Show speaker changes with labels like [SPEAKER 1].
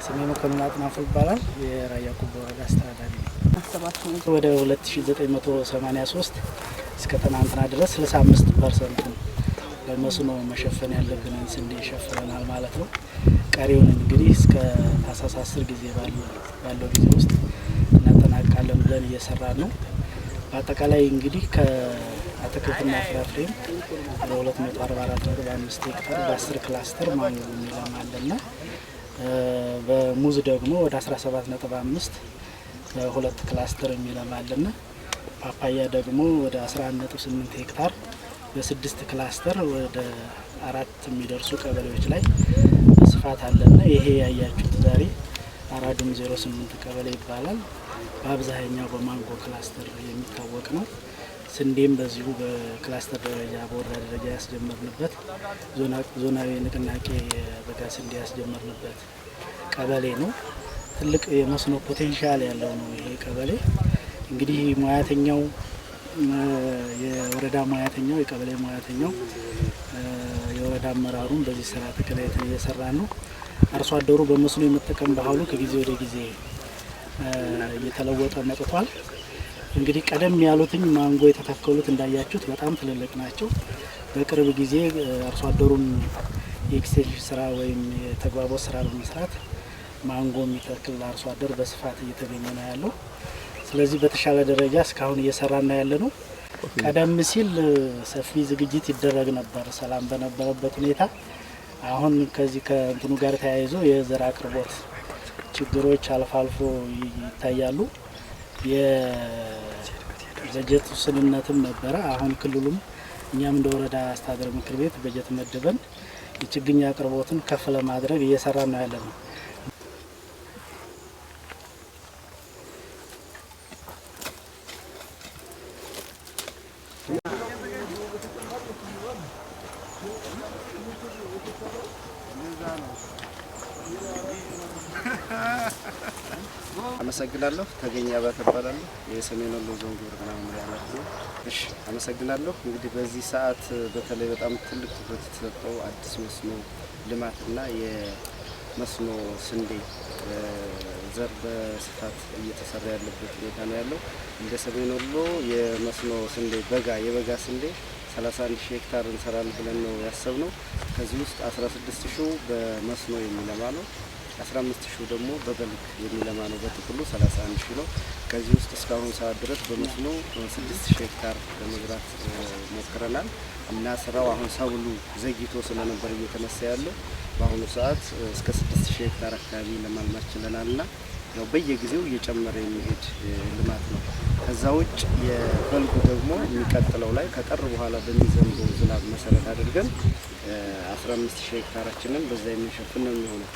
[SPEAKER 1] ስሜ መኮንን አጥናፉ ይባላል። የራያ ቆቦ ወረዳ አስተዳዳሪ ነኝ። ወደ 2983 እስከ ትናንትና ድረስ 65% በመስኖ መሸፈን ያለብንን ስንዴ ሸፍነናል ማለት ነው። ቀሪውን እንግዲህ እስከ ታህሳስ 10 ጊዜ ባለው ጊዜ ውስጥ እናጠናቅቃለን ብለን እየሰራን ነው። በአጠቃላይ እንግዲህ ከአትክልትና ፍራፍሬም በ244.5 ሄክታር በ10 ክላስተር ማንጎ የሚለማለና በሙዝ ደግሞ ወደ 17.5 በሁለት ክላስተር የሚለማልና ፓፓያ ደግሞ ወደ 11.8 ሄክታር በ6 ክላስተር ወደ 4 የሚደርሱ ቀበሌዎች ላይ ስፋት አለና ይሄ ያያችሁት ዛሬ አራዱም 08 ቀበሌ ይባላል። በአብዛኛው በማንጎ ክላስተር የሚታወቅ ነው። ስንዴም በዚሁ በክላስተር ደረጃ በወረዳ ደረጃ ያስጀመርንበት ዞናዊ ንቅናቄ በጋ ስንዴ ያስጀመርንበት ቀበሌ ነው። ትልቅ የመስኖ ፖቴንሻል ያለው ነው ይሄ ቀበሌ። እንግዲህ ሙያተኛው የወረዳ ሙያተኛው የቀበሌ ሙያተኛው የወረዳ አመራሩም በዚህ ስራ ተከታትለን እየሰራ ነው። አርሶ አደሩ በመስኖ የመጠቀም ባህሉ ከጊዜ ወደ ጊዜ እየተለወጠ መጥቷል። እንግዲህ ቀደም ያሉትኝ ማንጎ የተተከሉት እንዳያችሁት በጣም ትልልቅ ናቸው። በቅርብ ጊዜ አርሶ አደሩን የኤክስቴንሽን ስራ ወይም የተግባቦት ስራ በመስራት ማንጎ የሚተክል አርሶ አደር በስፋት እየተገኘ ነው ያለው። ስለዚህ በተሻለ ደረጃ እስካሁን እየሰራና ያለ ነው። ቀደም ሲል ሰፊ ዝግጅት ይደረግ ነበር ሰላም በነበረበት ሁኔታ። አሁን ከዚህ ከእንትኑ ጋር ተያይዞ የዘር አቅርቦት ችግሮች አልፎ አልፎ ይታያሉ። የበጀት ውስንነትም ነበረ። አሁን ክልሉም እኛም እንደ ወረዳ አስተዳደር ምክር ቤት በጀት መድበን የችግኝ አቅርቦትን ከፍ ለማድረግ እየሰራ ነው ያለ ነው።
[SPEAKER 2] አመሰግናለሁ። ተገኛ ባተባላለሁ የሰሜን ወሎ ዞን ግብርና መምሪያ ኃላፊ ነኝ። እሺ አመሰግናለሁ። እንግዲህ በዚህ ሰዓት በተለይ በጣም ትልቅ ትኩረት የተሰጠው አዲስ መስኖ ልማትና የመስኖ ስንዴ ዘር በስፋት እየተሰራ ያለበት ሁኔታ ነው ያለው። እንደ ሰሜን ወሎ የመስኖ ስንዴ የበጋ ስንዴ 31,000 ሄክታር እንሰራለን ብለን ነው ያሰብነው። ከዚህ ውስጥ 16,000 በመስኖ የሚለማ ነው። 15,000 ደግሞ በበልግ የሚለማ ነው። በጥቅሉ 31,000 ነው። ከዚህ ውስጥ እስካሁን ሰዓት ድረስ በመስኖ 6,000 ሄክታር ለመዝራት ሞክረናል እና ስራው አሁን ሰብሉ ዘግይቶ ስለነበር እየተነሳ ያለው በአሁኑ ሰዓት እስከ 6,000 ሄክታር አካባቢ ለማልማት ችለናልና ያው በየጊዜው እየጨመረ የሚሄድ ልማት ነው። ከዛ ውጭ የበልጉ ደግሞ የሚቀጥለው ላይ ከጥር በኋላ በሚዘንበው ዝናብ መሰረት አድርገን 15,000 ሄክታራችንን በዛ የሚሸፍን ነው የሚሆነው።